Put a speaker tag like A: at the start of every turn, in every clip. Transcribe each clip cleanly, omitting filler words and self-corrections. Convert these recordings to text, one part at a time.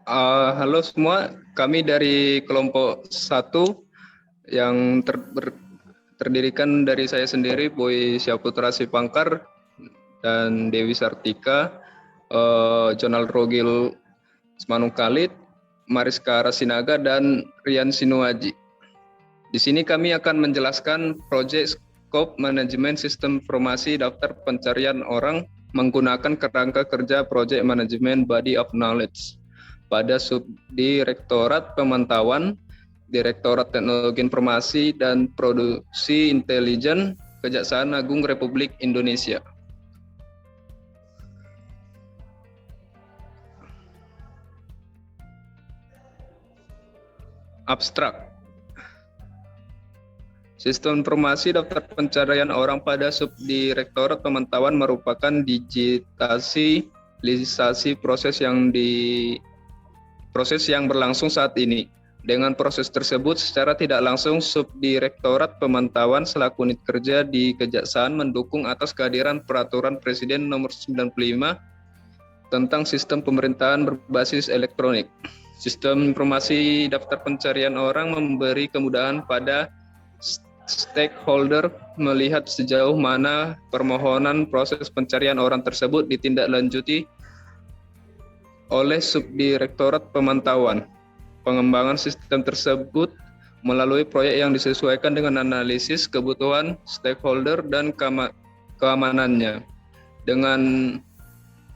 A: Halo semua, kami dari kelompok 1 yang terdirikan dari saya sendiri, Boy Syaputra Sipangkar, dan Dewi Sartika, Jonal Rogil Semanung Khalid, Mariska Rasinaga, dan Rian Sinuaji. Di sini kami akan menjelaskan proyek Scope Manajemen Sistem Informasi Daftar Pencarian Orang menggunakan kerangka kerja Project Management Body of Knowledge pada Subdirektorat Pemantauan, Direktorat Teknologi Informasi dan Produksi Intelijen, Kejaksaan Agung Republik Indonesia. Abstrak. Sistem informasi daftar pencarian orang pada Subdirektorat Pemantauan merupakan digitalisasi proses yang berlangsung saat ini. Dengan proses tersebut, secara tidak langsung Subdirektorat Pemantauan selaku unit kerja di Kejaksaan mendukung atas kehadiran Peraturan Presiden Nomor 95 tentang Sistem Pemerintahan Berbasis Elektronik. Sistem informasi daftar pencarian orang memberi kemudahan pada stakeholder melihat sejauh mana permohonan proses pencarian orang tersebut ditindaklanjuti oleh Subdirektorat Pemantauan. Pengembangan sistem tersebut melalui proyek yang disesuaikan dengan analisis kebutuhan stakeholder dan keamanannya. Dengan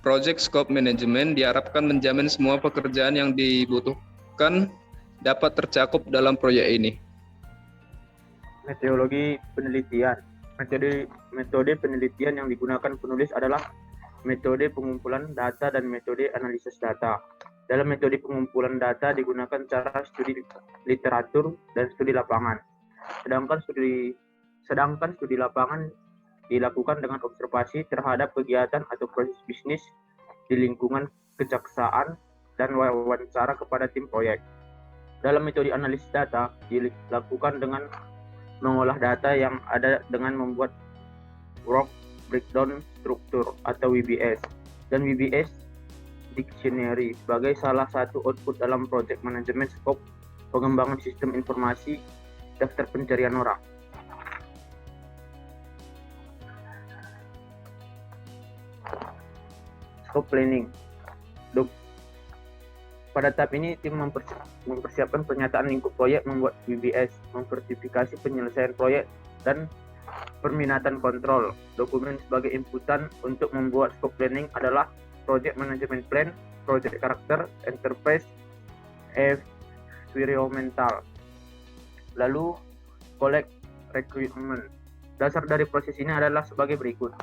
A: Project Scope Management diharapkan menjamin semua pekerjaan yang dibutuhkan dapat tercakup dalam proyek ini.
B: Metodologi penelitian. Metode penelitian yang digunakan penulis adalah metode pengumpulan data dan metode analisis data. Dalam metode pengumpulan data digunakan cara studi literatur dan studi lapangan. Sedangkan studi lapangan dilakukan dengan observasi terhadap kegiatan atau proses bisnis di lingkungan kejaksaan dan wawancara kepada tim proyek. Dalam metode analisis data dilakukan dengan mengolah data yang ada dengan membuat work breakdown struktur atau WBS dan WBS dictionary sebagai salah satu output dalam project management scope pengembangan sistem informasi daftar pencarian orang. Scope planning. Pada tahap ini, tim mempersiapkan pernyataan lingkup proyek, membuat WBS, memverifikasi penyelesaian proyek, dan permintaan kontrol. Dokumen sebagai inputan untuk membuat scope planning adalah Project Management Plan, Project Karakter, Enterprise, Environmental. Lalu, Collect Requirement. Dasar dari proses ini adalah sebagai berikut.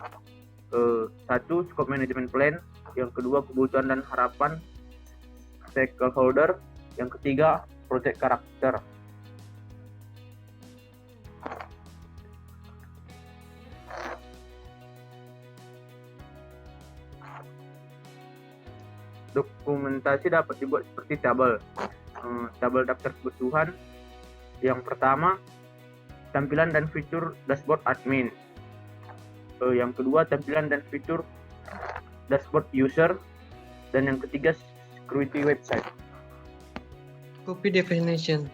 B: 1. Scope Management Plan. Yang kedua, kebutuhan dan harapan stakeholder. Yang ketiga, project karakter. Dokumentasi dapat dibuat seperti tabel. Tabel daftar kebutuhan. Yang pertama, tampilan dan fitur dashboard admin. Yang kedua, tampilan dan fitur dashboard user. Dan yang ketiga, security website.
C: Copy definition.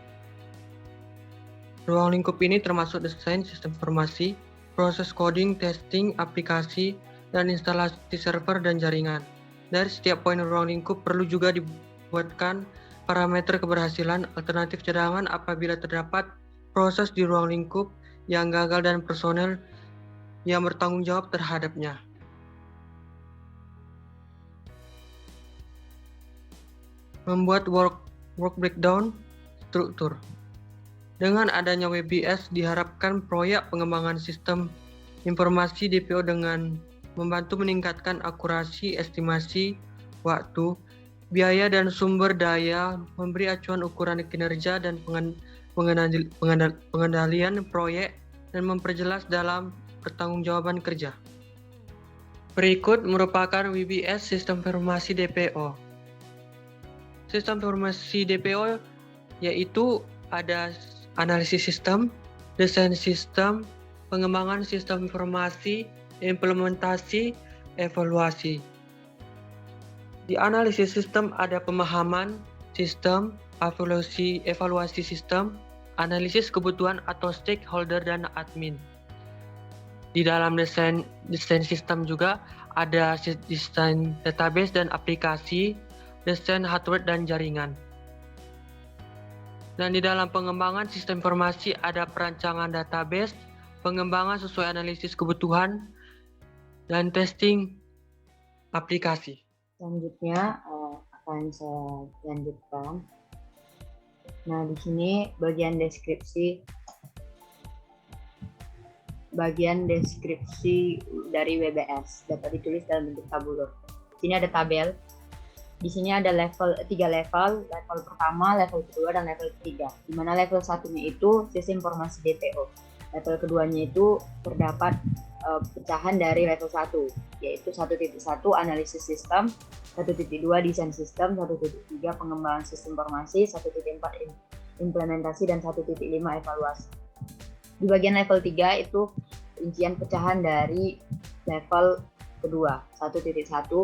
C: Ruang lingkup ini termasuk desain sistem informasi, proses coding, testing, aplikasi, dan instalasi server dan jaringan. Dari setiap poin ruang lingkup perlu juga dibuatkan parameter keberhasilan alternatif cadangan apabila terdapat proses di ruang lingkup yang gagal dan personel yang bertanggung jawab terhadapnya. Membuat work breakdown struktur. Dengan adanya WBS diharapkan proyek pengembangan sistem informasi DPO dengan membantu meningkatkan akurasi estimasi waktu, biaya dan sumber daya, memberi acuan ukuran kinerja dan pengendalian proyek dan memperjelas dalam pertanggungjawaban kerja. Berikut merupakan WBS sistem informasi DPO. Sistem informasi DPO yaitu ada analisis sistem, desain sistem, pengembangan sistem informasi, implementasi, evaluasi. Di analisis sistem ada pemahaman sistem, evaluasi sistem, analisis kebutuhan atau stakeholder dan admin. Di dalam desain sistem juga ada desain database dan aplikasi, desain hardware dan jaringan. Dan di dalam pengembangan sistem informasi ada perancangan database, pengembangan sesuai analisis kebutuhan, dan testing aplikasi.
D: Selanjutnya akan saya lanjutkan. Nah, di sini bagian deskripsi dari WBS dapat ditulis dalam bentuk tabular. Di sini ada tabel. Di sini ada tiga level pertama, level kedua, dan level ketiga. Di mana level satunya itu sistem informasi DTO. Level keduanya itu terdapat pecahan dari level 1, yaitu 1.1 analisis sistem, 1.2 desain sistem, 1.3 pengembangan sistem informasi, 1.4 implementasi, dan 1.5 evaluasi. Di bagian level 3 itu rincian pecahan dari level kedua, 1.1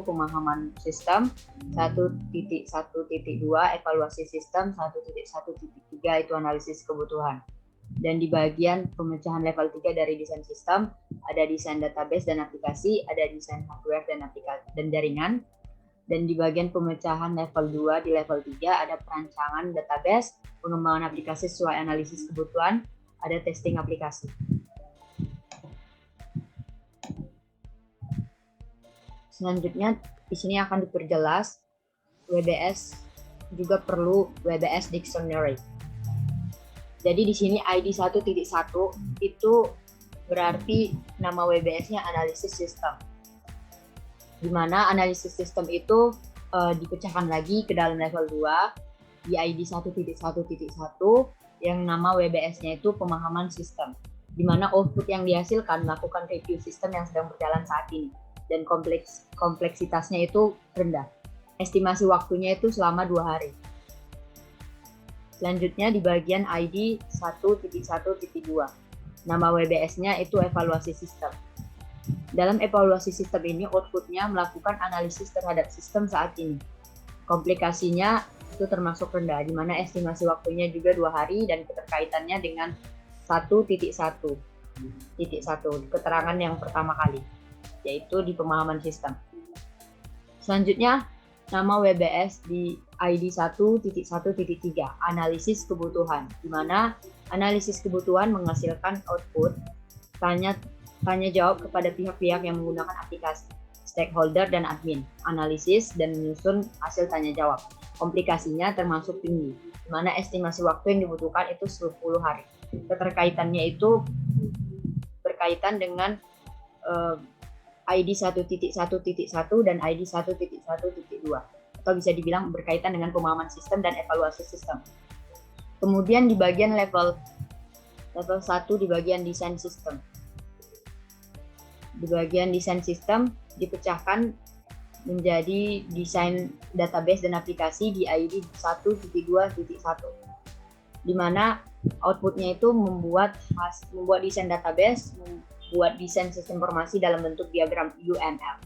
D: pemahaman sistem, 1.1.2 evaluasi sistem, 1.1.3 itu analisis kebutuhan. Dan di bagian pemecahan level 3 dari desain sistem, ada desain database dan aplikasi, ada desain hardware dan jaringan. Dan di bagian pemecahan level 2 di level 3 ada perancangan database, pengembangan aplikasi sesuai analisis kebutuhan, ada testing aplikasi. Selanjutnya di sini akan diperjelas WBS juga perlu WBS Dictionary. Jadi di sini ID 1.1 itu berarti nama WBS-nya analisis sistem. Di mana analisis sistem itu dipecahkan lagi ke dalam level 2 di ID 1.1.1 yang nama WBS-nya itu pemahaman sistem. Di mana output yang dihasilkan melakukan review sistem yang sedang berjalan saat ini. Dan kompleksitasnya itu rendah. Estimasi waktunya itu selama 2 hari. Selanjutnya di bagian ID 1.1.2. Nama WBS-nya itu evaluasi sistem. Dalam evaluasi sistem ini outputnya melakukan analisis terhadap sistem saat ini. Komplikasinya itu termasuk rendah, di mana estimasi waktunya juga 2 hari dan keterkaitannya dengan 1.1. Keterangan yang pertama kali, yaitu di pemahaman sistem. Selanjutnya, nama WBS di ID 1.1.3, analisis kebutuhan, di mana analisis kebutuhan menghasilkan output tanya jawab kepada pihak-pihak yang menggunakan aplikasi, stakeholder dan admin, analisis dan menyusun hasil tanya jawab. Komplikasinya termasuk tinggi, di mana estimasi waktu yang dibutuhkan itu 10 hari. Keterkaitannya itu berkaitan dengan ID 1.1.1 dan ID 1.1.2, atau bisa dibilang berkaitan dengan pemahaman sistem dan evaluasi sistem. Kemudian di bagian level 1 di bagian desain sistem. Di bagian desain sistem dipecahkan menjadi desain database dan aplikasi di ID 1.2.1, di mana outputnya itu membuat desain database, membuat desain sistem informasi dalam bentuk diagram UML.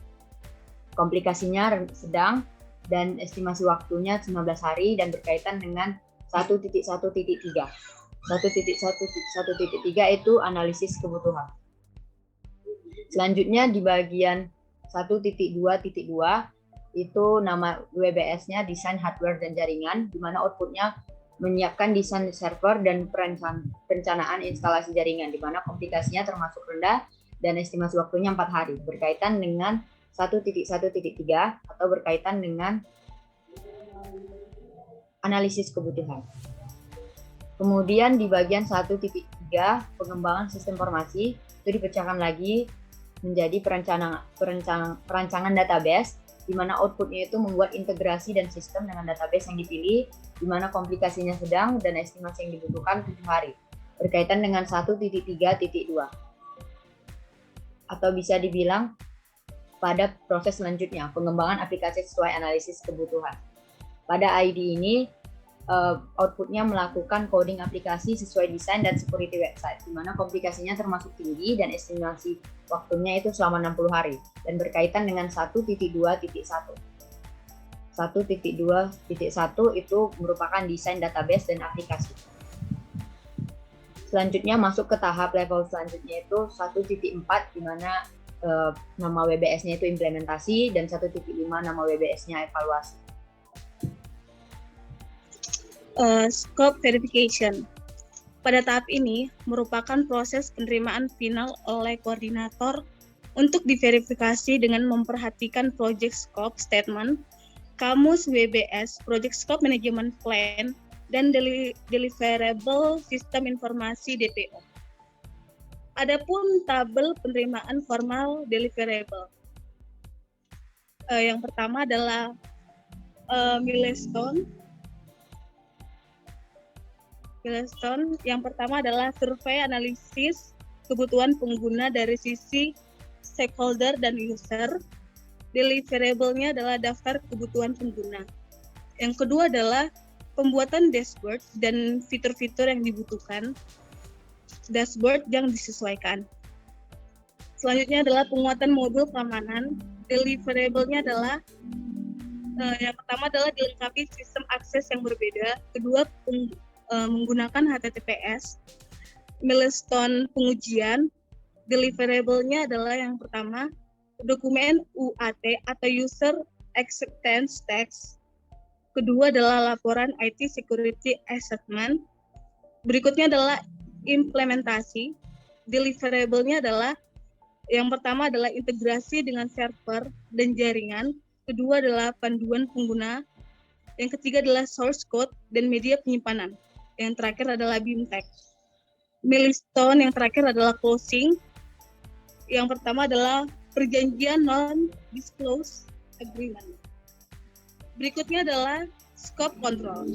D: Komplikasinya sedang dan estimasi waktunya 19 hari dan berkaitan dengan 1.1.3. 1.1.3 itu analisis kebutuhan. Selanjutnya di bagian 1.2.2 itu nama WBS-nya desain hardware dan jaringan, di mana outputnya menyiapkan desain server dan perencanaan instalasi jaringan, di mana komplikasinya termasuk rendah dan estimasi waktunya 4 hari, berkaitan dengan 1.1.3 atau berkaitan dengan analisis kebutuhan. Kemudian di bagian 1.3 pengembangan sistem informasi itu dipecahkan lagi menjadi perancangan database, di mana outputnya itu membuat integrasi dan sistem dengan database yang dipilih, di mana komplikasinya sedang dan estimasi yang dibutuhkan 7 hari, berkaitan dengan 1.3.2, atau bisa dibilang pada proses selanjutnya, pengembangan aplikasi sesuai analisis kebutuhan. Pada ID ini, outputnya melakukan coding aplikasi sesuai desain dan security website, di mana komplikasinya termasuk tinggi dan estimasi waktunya itu selama 60 hari, dan berkaitan dengan 1.2.1. 1.2.1 itu merupakan desain database dan aplikasi. Selanjutnya masuk ke tahap level selanjutnya itu 1.4 di mana nama WBS-nya itu implementasi dan 1.5 nama WBS-nya evaluasi.
E: Scope verification. Pada tahap ini merupakan proses penerimaan final oleh koordinator untuk diverifikasi dengan memperhatikan project scope statement, kamus WBS, project scope management plan, dan deliverable sistem informasi DPO. Adapun tabel penerimaan formal deliverable. Yang pertama adalah milestone. Yang pertama adalah survei analisis kebutuhan pengguna dari sisi stakeholder dan user. Deliverable-nya adalah daftar kebutuhan pengguna. Yang kedua adalah pembuatan dashboard dan fitur-fitur yang dibutuhkan, dashboard yang disesuaikan. Selanjutnya adalah penguatan modul keamanan. Deliverable-nya adalah yang pertama adalah dilengkapi sistem akses yang berbeda, kedua menggunakan HTTPS, milestone pengujian. Deliverable-nya adalah yang pertama dokumen UAT atau user acceptance test. Kedua adalah laporan IT security assessment. Berikutnya adalah implementasi. Deliverable-nya adalah yang pertama adalah integrasi dengan server dan jaringan. Kedua adalah panduan pengguna. Yang ketiga adalah source code dan media penyimpanan. Yang terakhir adalah BIMTech. Milestone yang terakhir adalah closing. Yang pertama adalah perjanjian non-disclose agreement. Berikutnya adalah scope control.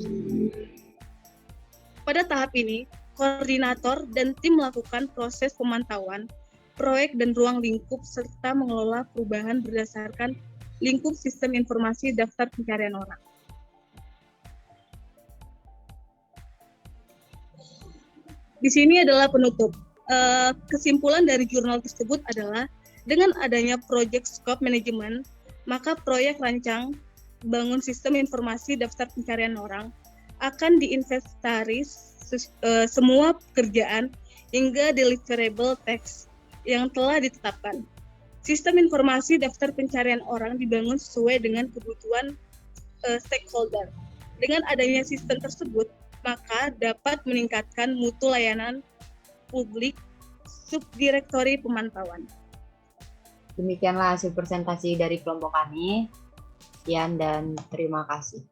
E: Pada tahap ini, koordinator dan tim melakukan proses pemantauan, proyek dan ruang lingkup serta mengelola perubahan berdasarkan lingkup sistem informasi daftar pencarian orang. Di sini adalah penutup. Kesimpulan dari jurnal tersebut adalah dengan adanya project scope management, maka proyek rancang bangun sistem informasi daftar pencarian orang akan diinventaris semua pekerjaan hingga deliverable text yang telah ditetapkan. Sistem informasi daftar pencarian orang dibangun sesuai dengan kebutuhan stakeholder. Dengan adanya sistem tersebut, maka dapat meningkatkan mutu layanan publik subdirektori pemantauan.
D: Demikianlah hasil presentasi dari kelompok kami. Sekian dan terima kasih.